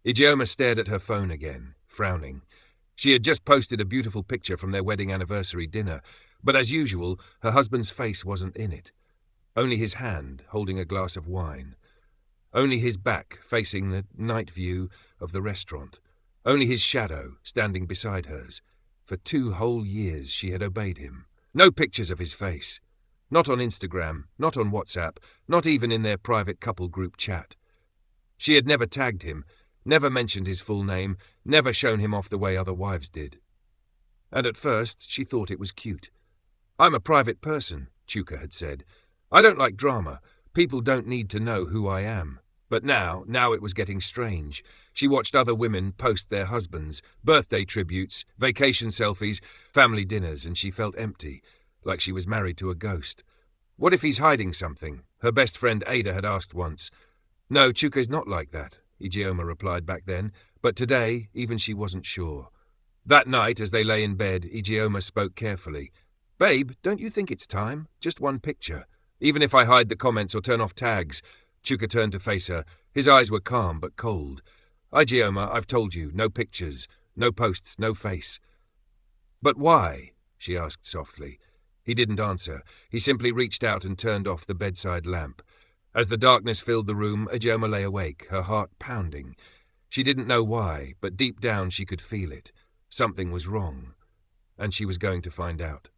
Ijeoma stared at her phone again, frowning. She had just posted a beautiful picture from their wedding anniversary dinner, but as usual, her husband's face wasn't in it. Only his hand holding a glass of wine. Only his back facing the night view of the restaurant. Only his shadow standing beside hers. For 2 whole years she had obeyed him. No pictures of his face. Not on Instagram, not on WhatsApp, not even in their private couple group chat. She had never tagged him, never mentioned his full name, never shown him off the way other wives did. And at first she thought it was cute. "I'm a private person," Chuka had said. "I don't like drama. People don't need to know who I am." But now it was getting strange. She watched other women post their husbands, birthday tributes, vacation selfies, family dinners, and she felt empty, like she was married to a ghost. What if he's hiding something? Her best friend Ada had asked once. "No, Chuka's not like that," Ijeoma replied back then, but today even she wasn't sure. That night, as they lay in bed, Ijeoma spoke carefully. "Babe, don't you think it's time? Just one picture. Even if I hide the comments or turn off tags." Chuka turned to face her. His eyes were calm but cold. "Ijeoma, I've told you, no pictures, no posts, no face." "But why?" she asked softly. He didn't answer. He simply reached out and turned off the bedside lamp. As the darkness filled the room, Ijeoma lay awake, her heart pounding. She didn't know why, but deep down she could feel it. Something was wrong, and she was going to find out.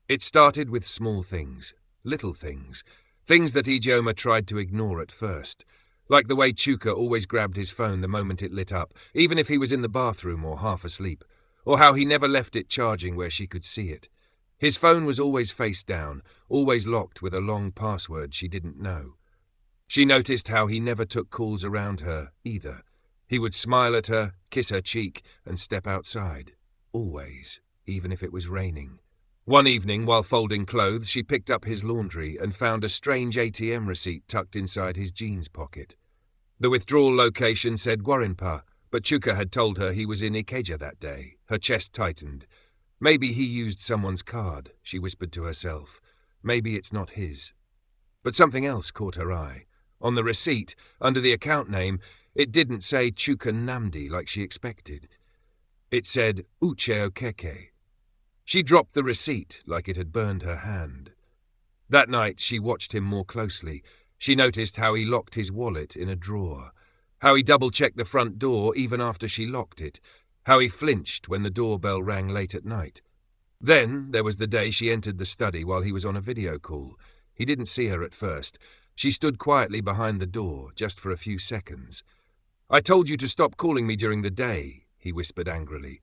It started with small things, little things. Things that Ijeoma tried to ignore at first, like the way Chuka always grabbed his phone the moment it lit up, even if he was in the bathroom or half asleep, or how he never left it charging where she could see it. His phone was always face down, always locked with a long password she didn't know. She noticed how he never took calls around her, either. He would smile at her, kiss her cheek, and step outside. Always, even if it was raining. One evening, while folding clothes, she picked up his laundry and found a strange ATM receipt tucked inside his jeans pocket. The withdrawal location said Gwarinpa, but Chuka had told her he was in Ikeja that day. Her chest tightened. Maybe he used someone's card, she whispered to herself. Maybe it's not his. But something else caught her eye. On the receipt, under the account name, it didn't say Chuka Namdi like she expected. It said Uche Okeke. She dropped the receipt like it had burned her hand. That night she watched him more closely. She noticed how he locked his wallet in a drawer, how he double-checked the front door even after she locked it, how he flinched when the doorbell rang late at night. Then there was the day she entered the study while he was on a video call. He didn't see her at first. She stood quietly behind the door, just for a few seconds. "I told you to stop calling me during the day," he whispered angrily.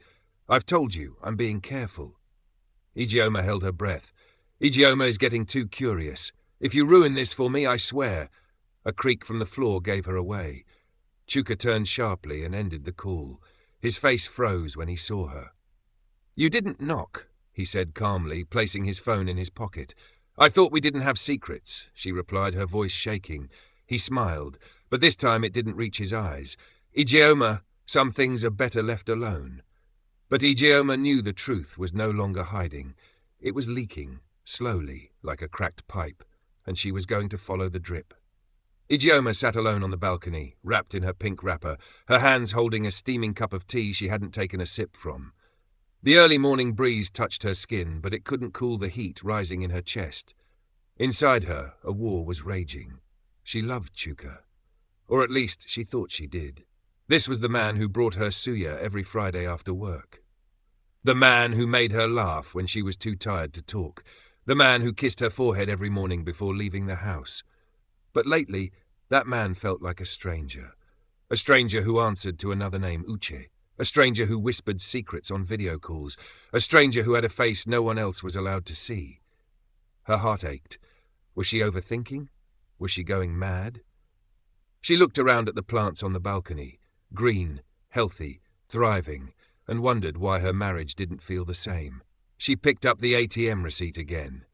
"I've told you, I'm being careful." Ijeoma held her breath. "Ijeoma is getting too curious. If you ruin this for me, I swear." A creak from the floor gave her away. Chuka turned sharply and ended the call. His face froze when he saw her. "You didn't knock," he said calmly, placing his phone in his pocket. "I thought we didn't have secrets," she replied, her voice shaking. He smiled, but this time it didn't reach his eyes. "Ijeoma, some things are better left alone." But Ijeoma knew the truth was no longer hiding. It was leaking, slowly, like a cracked pipe, and she was going to follow the drip. Ijeoma sat alone on the balcony, wrapped in her pink wrapper, her hands holding a steaming cup of tea she hadn't taken a sip from. The early morning breeze touched her skin, but it couldn't cool the heat rising in her chest. Inside her, a war was raging. She loved Chuka. Or at least she thought she did. This was the man who brought her suya every Friday after work. The man who made her laugh when she was too tired to talk. The man who kissed her forehead every morning before leaving the house. But lately, that man felt like a stranger. A stranger who answered to another name, Uche. A stranger who whispered secrets on video calls. A stranger who had a face no one else was allowed to see. Her heart ached. Was she overthinking? Was she going mad? She looked around at the plants on the balcony. Green, healthy, thriving, and wondered why her marriage didn't feel the same. She picked up the ATM receipt again.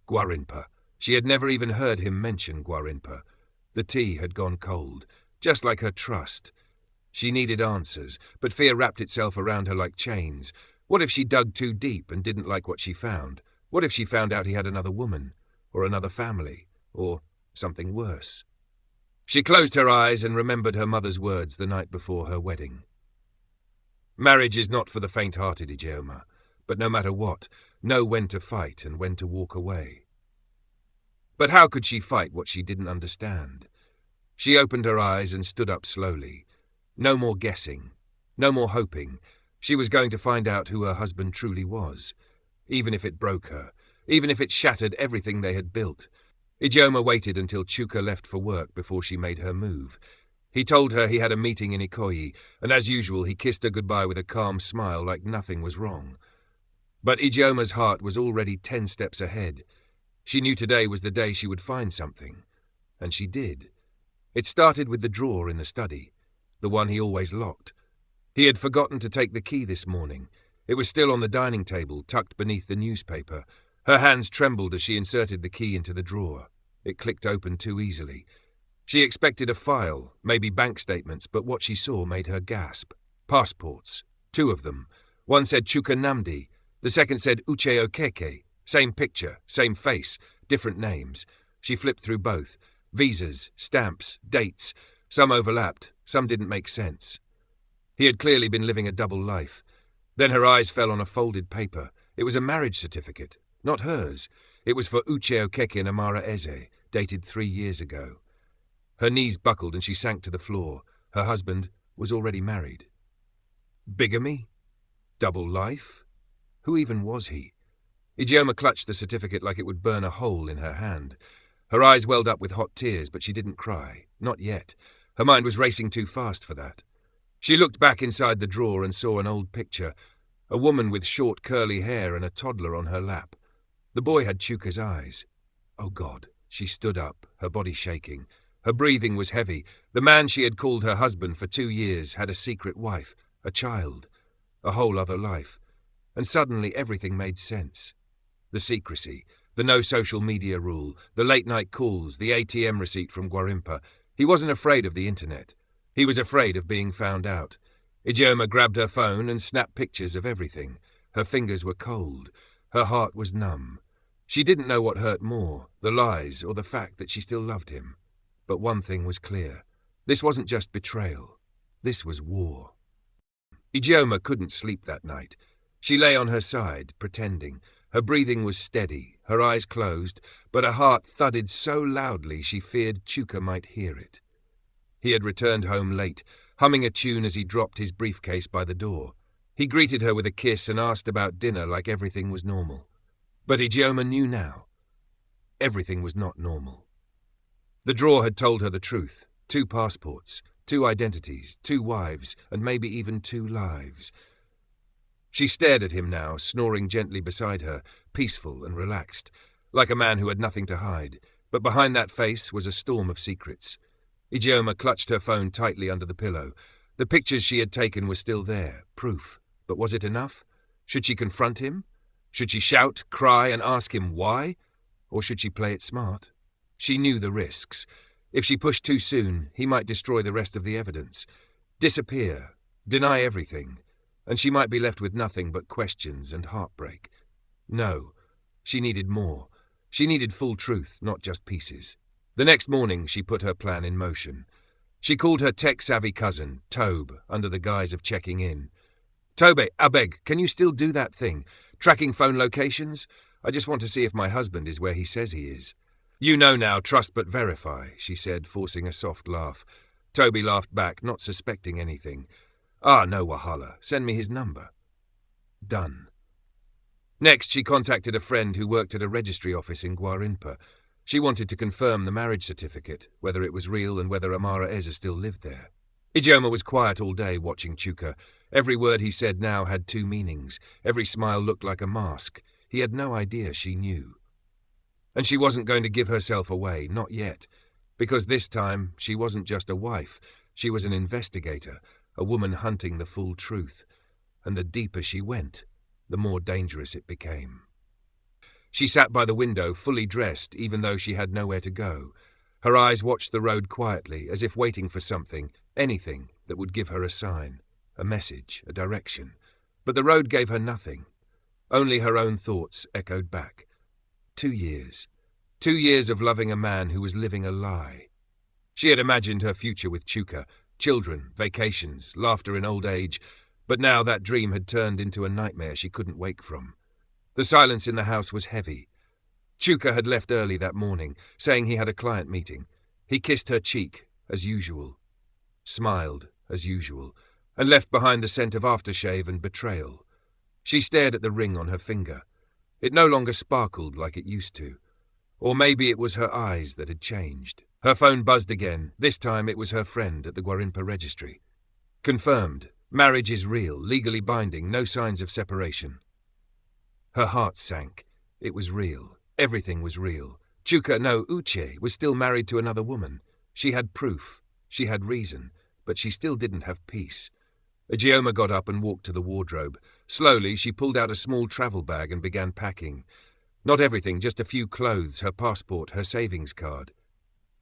Gwarinpa. She had never even heard him mention Gwarinpa. The tea had gone cold, just like her trust. She needed answers, but fear wrapped itself around her like chains. What if she dug too deep and didn't like what she found? What if she found out he had another woman, or another family, or something worse? She closed her eyes and remembered her mother's words the night before her wedding. Marriage is not for the faint-hearted, Ijeoma, but no matter what, know when to fight and when to walk away. But how could she fight what she didn't understand? She opened her eyes and stood up slowly. No more guessing, no more hoping. She was going to find out who her husband truly was, even if it broke her, even if it shattered everything they had built. Ijeoma waited until Chuka left for work before she made her move. He told her he had a meeting in Ikoyi, and as usual he kissed her goodbye with a calm smile like nothing was wrong. But Ijeoma's heart was already 10 steps ahead. She knew today was the day she would find something. And she did. It started with the drawer in the study, the one he always locked. He had forgotten to take the key this morning. It was still on the dining table, tucked beneath the newspaper. Her hands trembled as she inserted the key into the drawer. It clicked open too easily. She expected a file, maybe bank statements, but what she saw made her gasp. Passports. 2 of them. One said Chuka Namdi. The second said Uche Okeke. Same picture, same face, different names. She flipped through both. Visas, stamps, dates. Some overlapped, some didn't make sense. He had clearly been living a double life. Then her eyes fell on a folded paper. It was a marriage certificate, not hers. It was for Uche Okeke and Amara Eze, dated 3 years ago. Her knees buckled and she sank to the floor. Her husband was already married. Bigamy? Double life? Who even was he? Ijeoma clutched the certificate like it would burn a hole in her hand. Her eyes welled up with hot tears, but she didn't cry. Not yet. Her mind was racing too fast for that. She looked back inside the drawer and saw an old picture. A woman with short curly hair and a toddler on her lap. The boy had Chuka's eyes. Oh God. She stood up, her body shaking. Her breathing was heavy. The man she had called her husband for 2 years had a secret wife, a child, a whole other life. And suddenly everything made sense. The secrecy, the no social media rule, the late-night calls, the ATM receipt from Gwarimpa. He wasn't afraid of the internet. He was afraid of being found out. Ijeoma grabbed her phone and snapped pictures of everything. Her fingers were cold. Her heart was numb. She didn't know what hurt more, the lies or the fact that she still loved him. But one thing was clear. This wasn't just betrayal. This was war. Ijeoma couldn't sleep that night. She lay on her side, pretending. Her breathing was steady, her eyes closed, but her heart thudded so loudly she feared Chuka might hear it. He had returned home late, humming a tune as he dropped his briefcase by the door. He greeted her with a kiss and asked about dinner like everything was normal. But Ijeoma knew now. Everything was not normal. The drawer had told her the truth. 2 passports, 2 identities, 2 wives, and maybe even 2 lives. She stared at him now, snoring gently beside her, peaceful and relaxed, like a man who had nothing to hide. But behind that face was a storm of secrets. Ijeoma clutched her phone tightly under the pillow. The pictures she had taken were still there, proof. But was it enough? Should she confront him? Should she shout, cry, and ask him why? Or should she play it smart? She knew the risks. If she pushed too soon, he might destroy the rest of the evidence. Disappear. Deny everything. And she might be left with nothing but questions and heartbreak. No. She needed more. She needed full truth, not just pieces. The next morning, she put her plan in motion. She called her tech-savvy cousin, Tobe, under the guise of checking in. Tobe, abeg, can you still do that thing? Tracking phone locations? I just want to see if my husband is where he says he is. You know now, trust but verify, she said, forcing a soft laugh. Toby laughed back, not suspecting anything. Ah, no wahala. Send me his number. Done. Next, she contacted a friend who worked at a registry office in Gwarimpa. She wanted to confirm the marriage certificate, whether it was real and whether Amara Eza still lived there. Ijeoma was quiet all day watching Chuka. Every word he said now had 2 meanings. Every smile looked like a mask. He had no idea she knew. And she wasn't going to give herself away, not yet. Because this time, she wasn't just a wife. She was an investigator, a woman hunting the full truth. And the deeper she went, the more dangerous it became. She sat by the window, fully dressed, even though she had nowhere to go. Her eyes watched the road quietly, as if waiting for something, anything that would give her a sign, a message, a direction. But the road gave her nothing. Only her own thoughts echoed back. 2 years. 2 years of loving a man who was living a lie. She had imagined her future with Chuka, children, vacations, laughter in old age, but now that dream had turned into a nightmare she couldn't wake from. The silence in the house was heavy. Chuka had left early that morning, saying he had a client meeting. He kissed her cheek, as usual, smiled, as usual, and left behind the scent of aftershave and betrayal. She stared at the ring on her finger. It no longer sparkled like it used to. Or maybe it was her eyes that had changed. Her phone buzzed again. This time it was her friend at the Gwarinpa registry. Confirmed. Marriage is real, legally binding, no signs of separation. Her heart sank. It was real. Everything was real. Chuka, no, Uche, was still married to another woman. She had proof. She had reason. But she still didn't have peace. Ijeoma got up and walked to the wardrobe. Slowly, she pulled out a small travel bag and began packing. Not everything, just a few clothes, her passport, her savings card.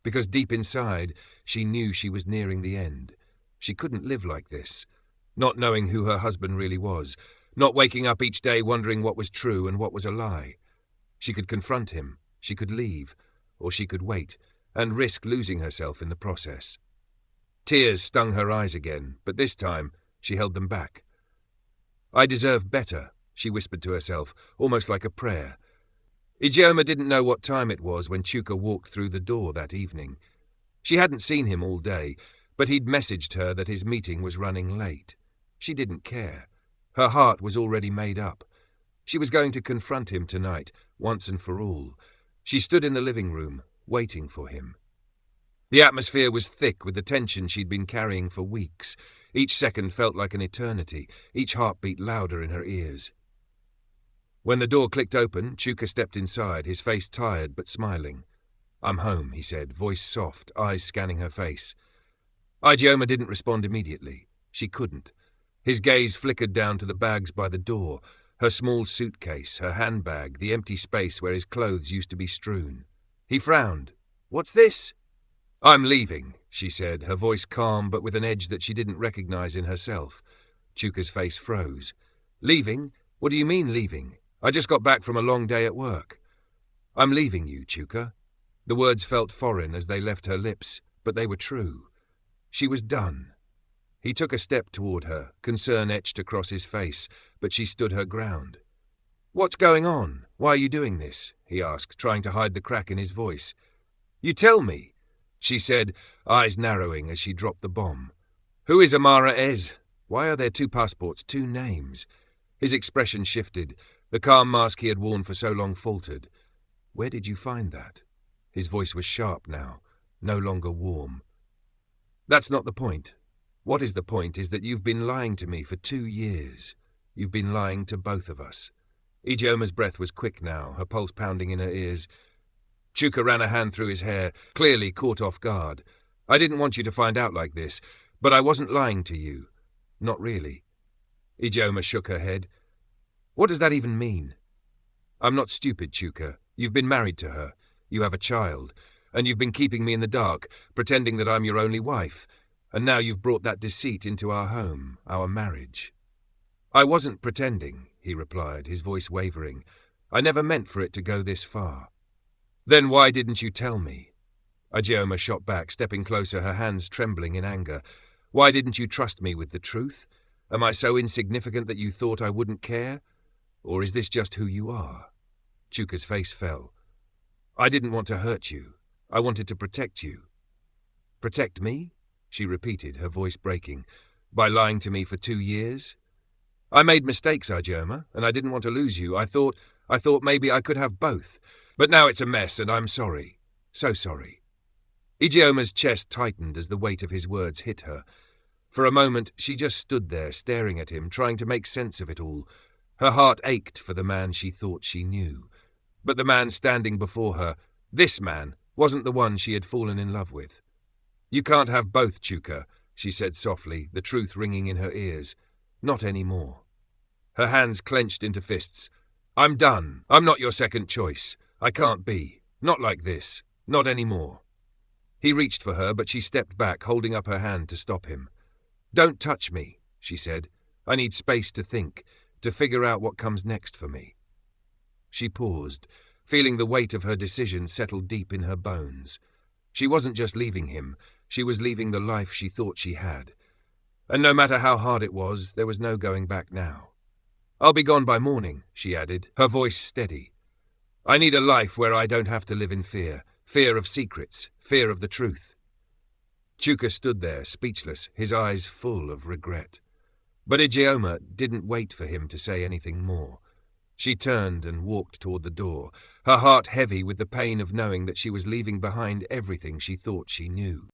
Because deep inside, she knew she was nearing the end. She couldn't live like this. Not knowing who her husband really was. Not waking up each day wondering what was true and what was a lie. She could confront him. She could leave. Or she could wait, and risk losing herself in the process. Tears stung her eyes again, but this time she held them back. I deserve better, she whispered to herself, almost like a prayer. Ijeoma didn't know what time it was when Chuka walked through the door that evening. She hadn't seen him all day, but he'd messaged her that his meeting was running late. She didn't care. Her heart was already made up. She was going to confront him tonight, once and for all. She stood in the living room, waiting for him. The atmosphere was thick with the tension she'd been carrying for weeks. Each second felt like an eternity, each heartbeat louder in her ears. When the door clicked open, Chuka stepped inside, his face tired but smiling. "I'm home," he said, voice soft, eyes scanning her face. Ijeoma didn't respond immediately. She couldn't. His gaze flickered down to the bags by the door, her small suitcase, her handbag, the empty space where his clothes used to be strewn. He frowned. "What's this?" "I'm leaving," she said, her voice calm but with an edge that she didn't recognize in herself. Chuka's face froze. "Leaving? What do you mean leaving? I just got back from a long day at work." "I'm leaving you, Chuka." The words felt foreign as they left her lips, but they were true. She was done. He took a step toward her, concern etched across his face, but she stood her ground. "What's going on? Why are you doing this?" he asked, trying to hide the crack in his voice. "You tell me," she said, eyes narrowing as she dropped the bomb. "Who is Amara Ez? Why are there two passports, two names?" His expression shifted. The calm mask he had worn for so long faltered. "Where did you find that?" His voice was sharp now, no longer warm. "That's not the point. What is the point is that you've been lying to me for 2 years. You've been lying to both of us." Ijeoma's breath was quick now, her pulse pounding in her ears. Chuka ran a hand through his hair, clearly caught off guard. "I didn't want you to find out like this, but I wasn't lying to you. Not really." Ijeoma shook her head. "What does that even mean?" "I'm not stupid, Chuka. You've been married to her. You have a child. And you've been keeping me in the dark, pretending that I'm your only wife. And now you've brought that deceit into our home, our marriage." "I wasn't pretending," he replied, his voice wavering. "I never meant for it to go this far." "Then why didn't you tell me?" Ijeoma shot back, stepping closer, her hands trembling in anger. "Why didn't you trust me with the truth? Am I so insignificant that you thought I wouldn't care? Or is this just who you are?" Chuka's face fell. "I didn't want to hurt you. I wanted to protect you." "Protect me?" she repeated, her voice breaking. "By lying to me for 2 years? I made mistakes, Ijeoma, and I didn't want to lose you. I thought maybe I could have both. But now it's a mess, and I'm sorry. So sorry." Ijeoma's chest tightened as the weight of his words hit her. For a moment, she just stood there, staring at him, trying to make sense of it all. Her heart ached for the man she thought she knew. But the man standing before her, this man, wasn't the one she had fallen in love with. "You can't have both, Chuka," she said softly, the truth ringing in her ears. "Not anymore." Her hands clenched into fists. "I'm done. I'm not your second choice. I can't be. Not like this. Not anymore." He reached for her, but she stepped back, holding up her hand to stop him. "Don't touch me," she said. "I need space to think, to figure out what comes next for me." She paused, feeling the weight of her decision settle deep in her bones. She wasn't just leaving him, she was leaving the life she thought she had. And no matter how hard it was, there was no going back now. "I'll be gone by morning," she added, her voice steady. "I need a life where I don't have to live in fear. Fear of secrets, fear of the truth." Chuka stood there, speechless, his eyes full of regret. But Ijeoma didn't wait for him to say anything more. She turned and walked toward the door, her heart heavy with the pain of knowing that she was leaving behind everything she thought she knew.